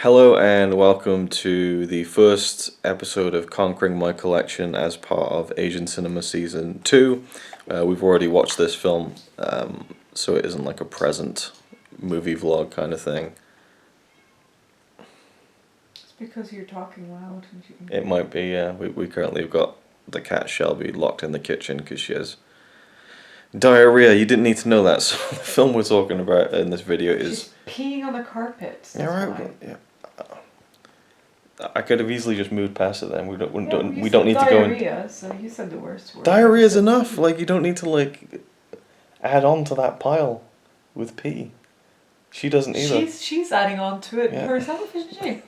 Hello and welcome to the first episode of Conquering My Collection as part of Asian Cinema Season 2. We've already watched this film, so it isn't like a present movie vlog kind of thing. It's because you're talking loud. And It might be, yeah. We currently have got the cat Shelby locked in the kitchen because she has diarrhea. You didn't need to know that. So the film we're talking about in this video is... She's peeing on the carpet. Yeah, right. But, yeah. I could have easily just moved past it then. We don't need to go in. Diarrhea, so you said the worst word. Diarrhea's enough. Like, you don't need to add on to that pile with pee. She doesn't either. She's adding on to it Yeah. herself, isn't she?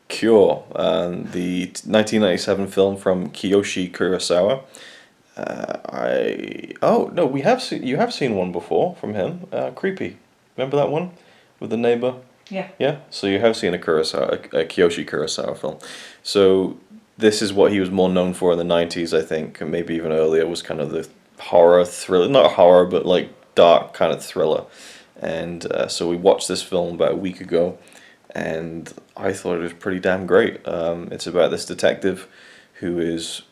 Cure, the 1997 film from Kiyoshi Kurosawa. You have seen one before from him. Creepy. Remember that one with the neighbor? Yeah. Yeah, so you have seen a Kiyoshi Kurosawa film. So this is what he was more known for in the 90s, I think, and maybe even earlier, was kind of the horror thriller, not horror, but like dark kind of thriller. And so we watched this film about a week ago, and I thought it was pretty damn great. It's about this detective who is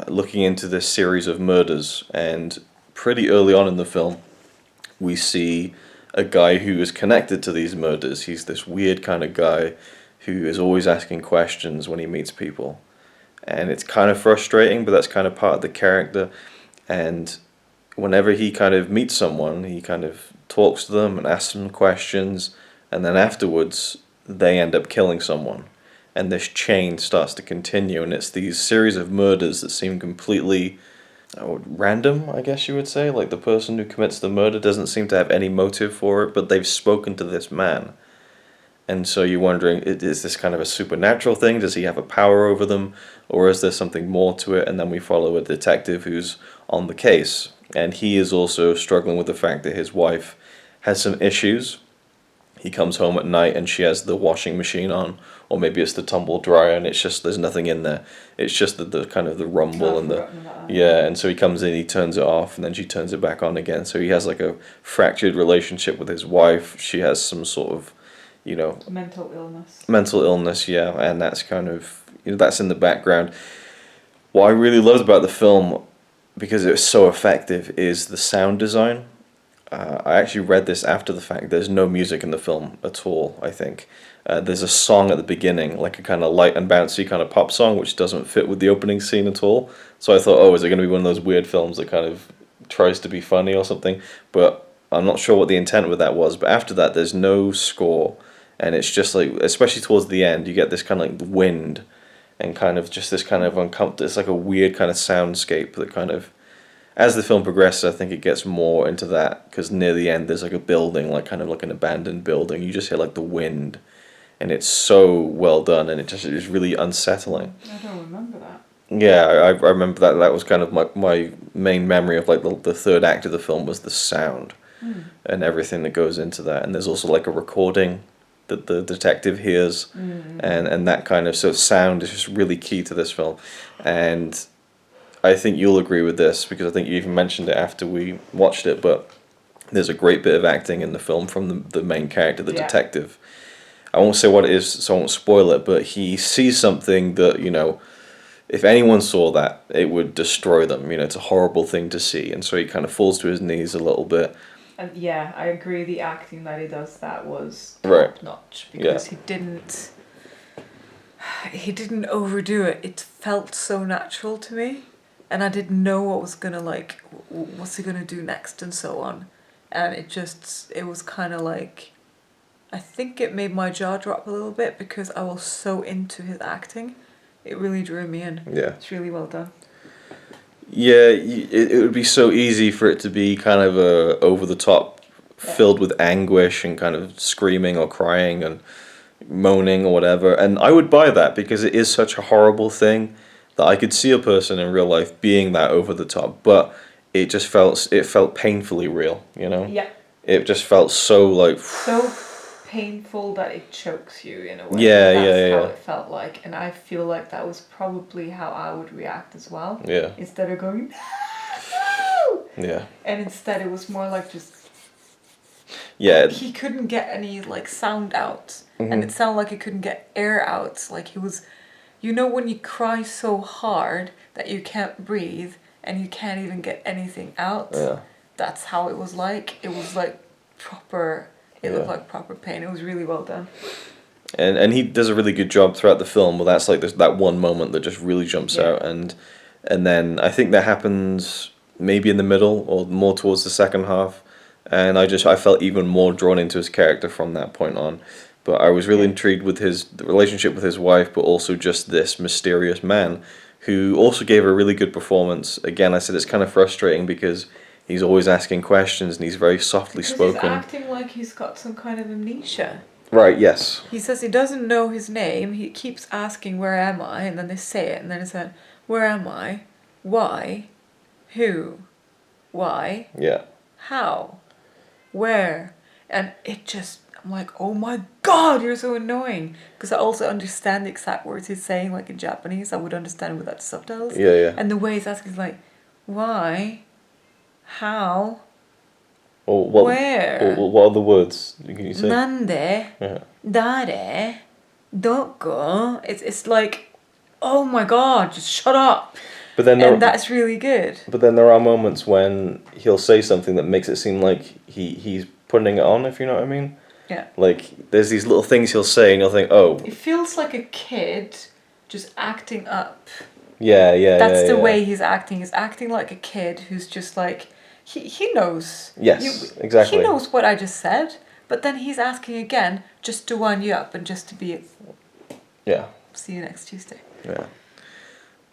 looking into this series of murders, and pretty early on in the film, we see a guy who is connected to these murders. He's this weird kind of guy who is always asking questions when he meets people. And it's kind of frustrating, but that's kind of part of the character. And whenever he kind of meets someone, he kind of talks to them and asks them questions, and then afterwards they end up killing someone. And this chain starts to continue, and it's these series of murders that seem completely random, I guess you would say. Like, the person who commits the murder doesn't seem to have any motive for it, but they've spoken to this man. And so you're wondering, is this kind of a supernatural thing? Does he have a power over them? Or is there something more to it? And then we follow a detective who's on the case. And he is also struggling with the fact that his wife has some issues. He comes home at night and she has the washing machine on, or maybe it's the tumble dryer, and it's just, there's nothing in there. It's just the kind of the rumble and the, yeah, and so he comes in, he turns it off, and then she turns it back on again. So he has like a fractured relationship with his wife. She has some sort of, mental illness. Mental illness, yeah, and that's kind of, that's in the background. What I really loved about the film, because it was so effective, is the sound design. I actually read this after the fact. There's no music in the film at all, I think. There's a song at the beginning, like a kind of light and bouncy kind of pop song, which doesn't fit with the opening scene at all. So I thought, oh, is it going to be one of those weird films that kind of tries to be funny or something? But I'm not sure what the intent with that was. But after that, there's no score. And it's just like, especially towards the end, you get this kind of like wind and kind of just this kind of uncomfortable, it's like a weird kind of soundscape that kind of, as the film progresses, I think it gets more into that, because near the end there's like a building, like kind of like an abandoned building. You just hear like the wind, and it's so well done, and it just is really unsettling. I don't remember that. Yeah, I remember that. That was kind of my main memory of like the third act of the film, was the sound and everything that goes into that. And there's also like a recording that the detective hears, and that kind of, so sound is just really key to this film. And I think you'll agree with this, because I think you even mentioned it after we watched it, but there's a great bit of acting in the film from the main character, the detective. I won't say what it is, so I won't spoil it, but he sees something that, if anyone saw that, it would destroy them. It's a horrible thing to see, and so he kind of falls to his knees a little bit. And yeah, I agree, the acting that he does that was Right. top-notch, because he didn't overdo it. It felt so natural to me. And I didn't know what was gonna, like, what's he gonna do next and so on. And it was kind of like, I think it made my jaw drop a little bit, because I was so into his acting. It really drew me in. Yeah. It's really well done. Yeah, it would be so easy for it to be kind of over the top, filled with anguish and kind of screaming or crying and moaning or whatever. And I would buy that, because it is such a horrible thing, that I could see a person in real life being that over the top, but it felt painfully real, Yeah. It just felt so like, So painful that it chokes you in a way. Yeah, That's yeah. how it felt like, and I feel like that was probably how I would react as well. Yeah. Instead of going, no! Yeah. And instead it was more like just Yeah. He couldn't get any like sound out, Mm-hmm. and it sounded like he couldn't get air out. Like he was, you know, when you cry so hard that you can't breathe and you can't even get anything out. Yeah. That's how it was like. It was like proper. It looked Yeah. like proper pain. It was really well done. And he does a really good job throughout the film. Well, that's like that one moment that just really jumps Yeah. out, and then I think that happens maybe in the middle or more towards the second half, and I felt even more drawn into his character from that point on. But I was really Yeah. intrigued with the relationship with his wife, but also just this mysterious man who also gave a really good performance. Again, I said it's kind of frustrating because he's always asking questions and he's very softly Because spoken. he's acting like he's got some kind of amnesia. Right, yes. He says he doesn't know his name. He keeps asking, "Where am I?" And then they say it, and then it's like, "Where am I? Why? Who? Why? Yeah. How? Where?" And it just, I'm like, oh my god, you're so annoying. Because I also understand the exact words he's saying, like in Japanese. I would understand without subtitles. Yeah, yeah. And the way he's asking is like, why? How? Or what? Where? Or what are the words? Can you say? Nande? Yeah. Dare? Doko? It's like, oh my god, just shut up. But then And that's really good. But then there are moments when he'll say something that makes it seem like he's putting it on, if you know what I mean. Yeah. Like there's these little things he'll say, and you'll think, oh. It feels like a kid just acting up. Yeah. That's the yeah. way he's acting. He's acting like a kid who's just like, he knows. Yes, exactly. He knows what I just said, but then he's asking again just to wind you up and just to be. Yeah. See you next Tuesday. Yeah.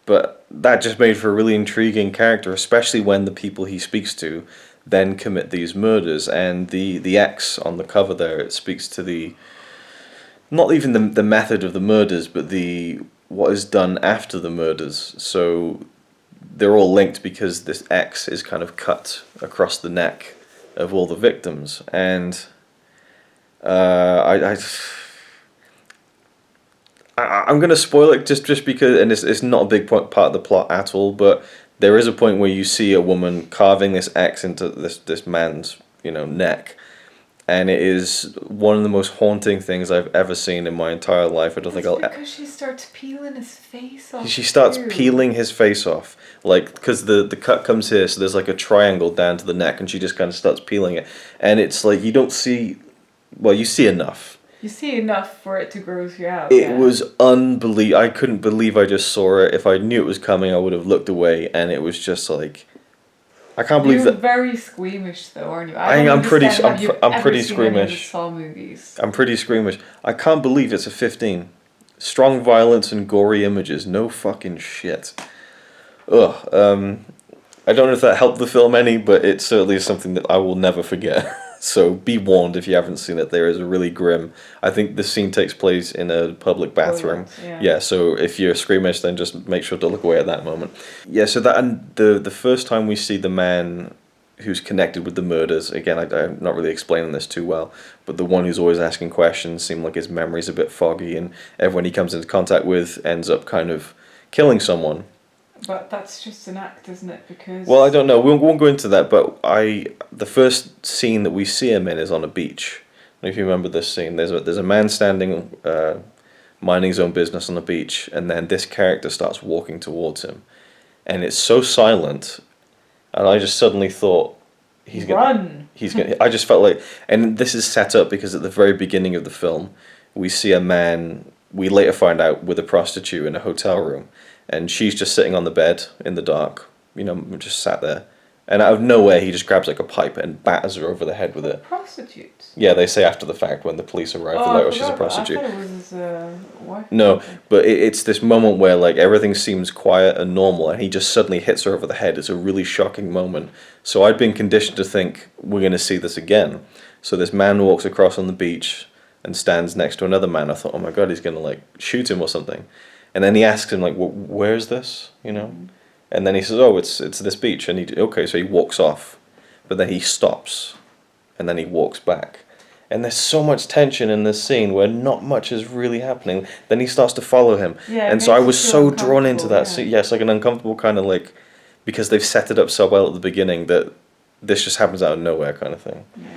But that just made for a really intriguing character, especially when the people he speaks to then commit these murders. And the X on the cover there, it speaks to the, not even the method of the murders, but what is done after the murders. So they're all linked because this X is kind of cut across the neck of all the victims. And I'm going to spoil it just because, and it's not a big part of the plot at all, but there is a point where you see a woman carving this X into this man's neck, and it is one of the most haunting things I've ever seen in my entire life. I don't think I'll. Because she starts peeling his face off. She starts peeling his face off, like because the cut comes here, so there's like a triangle down to the neck, and she just kind of starts peeling it, and it's like you don't see, well, you see enough. You see enough for it to gross you out. It was unbelievable. I couldn't believe I just saw it. If I knew it was coming, I would have looked away, and it was just like, I can't believe You're that. very squeamish, though, aren't you? I'm pretty squeamish. Saw movies? I'm pretty squeamish. I can't believe it's a 15. Strong violence and gory images. No fucking shit. Ugh. I don't know if that helped the film any, but it certainly is something that I will never forget. So be warned if you haven't seen it. There is a really grim. I think the scene takes place in a public bathroom. Yeah. So if you're squeamish, then just make sure to look away at that moment. Yeah. So that, and the first time we see the man who's connected with the murders, again, I'm not really explaining this too well, but the one who's always asking questions seemed like his memory's a bit foggy, and everyone he comes into contact with ends up kind of killing someone. But that's just an act, isn't it? Because... Well, I don't know. We won't go into that, but the first scene that we see him in is on a beach. I don't know if you remember this scene. There's a man standing, minding his own business on the beach, and then this character starts walking towards him. And it's so silent, and I just suddenly thought, he's gonna... I just felt like... And this is set up because at the very beginning of the film, we see a man, we later find out, with a prostitute in a hotel room. And she's just sitting on the bed in the dark, just sat there. And out of nowhere, he just grabs like a pipe and batters her over the head with it. Prostitute? Yeah, they say after the fact when the police arrive, they're like, oh, she's a prostitute. I thought it was his wife. No, but it's this moment where like everything seems quiet and normal, and he just suddenly hits her over the head. It's a really shocking moment. So I'd been conditioned to think, we're going to see this again. So this man walks across on the beach and stands next to another man. I thought, oh my God, he's going to like shoot him or something. And then he asks him, like, where's this, And then he says, oh, it's this beach. And okay, so he walks off. But then he stops. And then he walks back. And there's so much tension in this scene where not much is really happening. Then he starts to follow him. Yeah, and so I was so drawn into that scene. Yeah, it's like an uncomfortable kind of like, because they've set it up so well at the beginning that this just happens out of nowhere kind of thing. Yeah.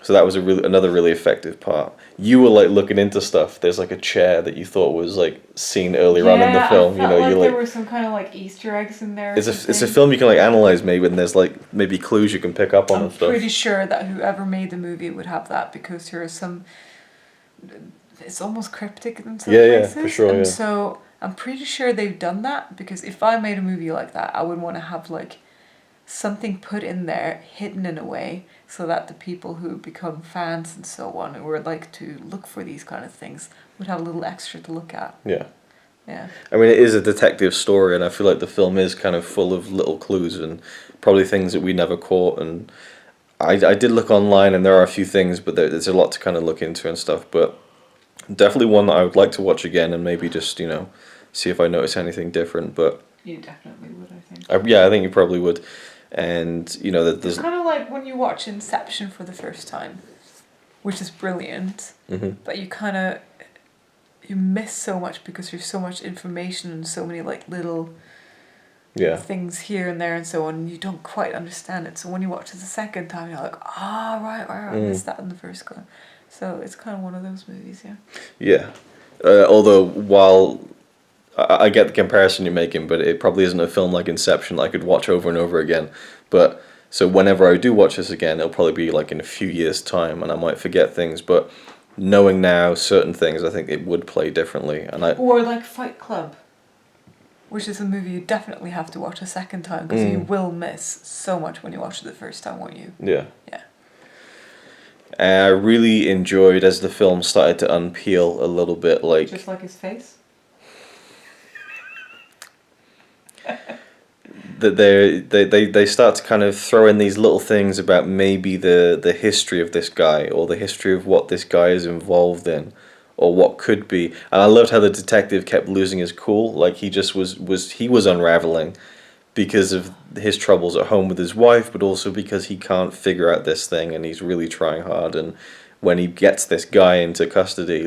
So that was another really effective part. You were like looking into stuff. There's like a chair that you thought was like seen earlier on in the film. I felt like you're there like, were some kind of like Easter eggs in there. it's a film you can like analyze maybe, and there's like maybe clues you can pick up on I'm and stuff. pretty sure that whoever made the movie would have that, because there are some. It's almost cryptic in some places. Yeah, for sure. And Yeah. so I'm pretty sure they've done that, because if I made a movie like that, I would want to have like something put in there, hidden in a way, so that the people who become fans and so on, who would like to look for these kind of things, would have a little extra to look at. Yeah. Yeah. I mean, it is a detective story, and I feel like the film is kind of full of little clues and probably things that we never caught. And I did look online, and there are a few things, but there's a lot to kind of look into and stuff. But definitely one that I would like to watch again, and maybe just see if I notice anything different. But You definitely would, I think. yeah, I think you probably would. And that It's there's. kind of like when you watch Inception for the first time, which is brilliant, but you miss so much because there's so much information and so many like little things here and there and so on, and you don't quite understand it. So when you watch it the second time, you're like, right, I missed that in the first one. So it's kind of one of those movies, yeah. Yeah. Although, while I get the comparison you're making, but it probably isn't a film like Inception that I could watch over and over again. But so whenever I do watch this again, it'll probably be like in a few years' time, and I might forget things. But knowing now certain things, I think it would play differently. Or like Fight Club, which is a movie you definitely have to watch a second time, because you will miss so much when you watch it the first time, won't you? Yeah. Yeah. I really enjoyed as the film started to unpeel a little bit, like Just like his face. that they start to kind of throw in these little things about maybe the history of this guy, or the history of what this guy is involved in, or what could be. And I loved how the detective kept losing his cool, like he just was unraveling because of his troubles at home with his wife, but also because he can't figure out this thing, and he's really trying hard. And when he gets this guy into custody,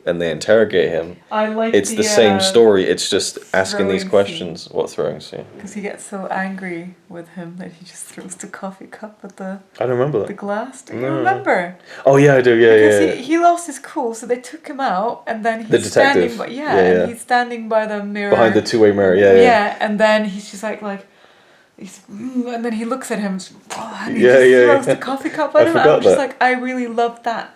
and they interrogate him, I like it's the same story. It's just asking these throwing questions. What throwing scene? Because he gets so angry with him that he just throws the coffee cup at the I don't remember the that. glass. Do you No. remember? Oh yeah, I do. Yeah, Because yeah. he lost his cool, so they took him out, and then The he's detective. standing by Yeah. he's standing by the mirror Behind the two-way mirror. Yeah. and then he's just like and then he looks at him and he Yeah, just yeah, throws yeah. the coffee cup I at him. forgot I'm just that. like, I really loved that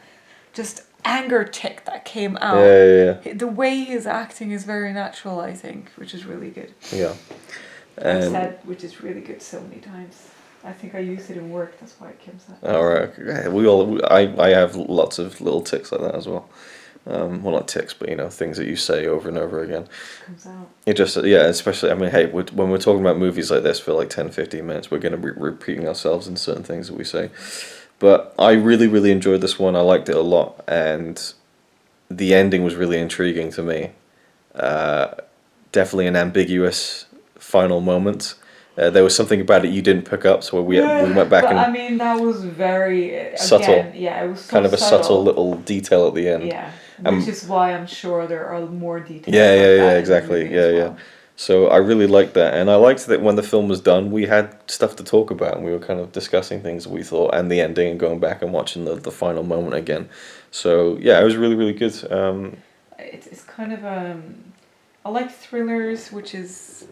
just anger tick that came out. Yeah. The way he's acting is very natural, I think, which is really good. Yeah. I've said which is really good so many times. I think I use it in work, that's why it comes out. All right. Okay. I have lots of little ticks like that as well. Well, not ticks, but things that you say over and over again. Comes out. It just, especially, I mean, hey, when we're talking about movies like this for like 10, 15 minutes, we're going to be repeating ourselves in certain things that we say. But I really, really enjoyed this one. I liked it a lot, and the ending was really intriguing to me. Definitely an ambiguous final moment. There was something about it you didn't pick up, so we went back and I mean, that was very subtle. It was so kind of a subtle little detail at the end. Yeah, which is why I'm sure there are more details. Yeah, exactly. Yeah. So I really liked that, and I liked that when the film was done, we had stuff to talk about, and we were kind of discussing things that we thought, and the ending, and going back and watching the final moment again. So yeah, it was really, really good. It's kind of I like thrillers, which is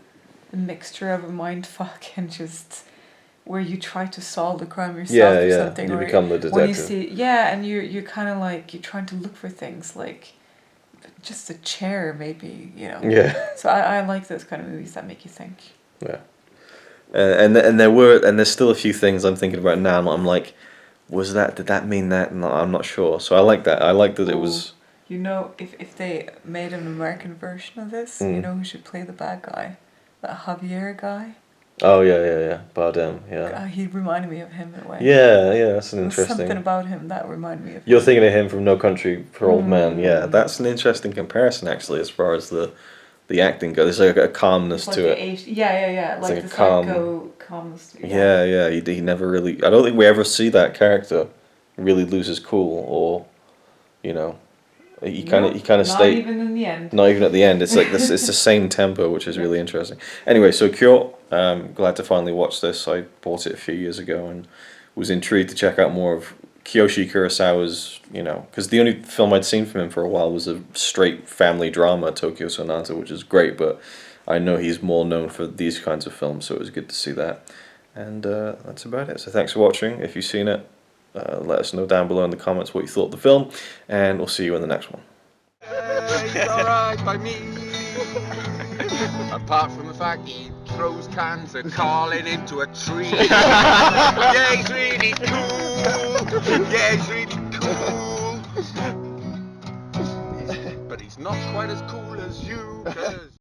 a mixture of a mindfuck and just where you try to solve the crime yourself or something. You become the detective. When you see, and you're kind of like, you're trying to look for things like just a chair, maybe, Yeah. So I like those kind of movies that make you think. Yeah. And there's still a few things I'm thinking about now, and I'm like, did that mean that? No, I'm not sure. So I like that. I like that it was. If they made an American version of this, you know who should play the bad guy? That Javier guy. Oh yeah. Bardem, yeah. He reminded me of him in a way. Yeah, that's an There was interesting. something about him that reminded me of You're him. thinking of him from No Country for Old Men. Yeah, that's an interesting comparison actually, as far as the acting goes. There's like a calmness Like to the it. yeah. It's Like like the a calm- psycho calmness. Yeah. He never really. I don't think we ever see that character really lose his cool, or he kind of Not stay. even in the end. Not even at the end. It's like this. It's the same tempo, which is really interesting. Anyway, so Cure. Glad to finally watch this. I bought it a few years ago and was intrigued to check out more of Kiyoshi Kurosawa's, because the only film I'd seen from him for a while was a straight family drama, Tokyo Sonata, which is great, but I know he's more known for these kinds of films, so it was good to see that. And that's about it. So thanks for watching. If you've seen it, let us know down below in the comments what you thought of the film, and we'll see you in the next one. It's alright by me. Apart from the fact he throws cans of Carlin into a tree. Yeah, he's really cool. Yeah, he's really cool. But he's not quite as cool as you. 'Cause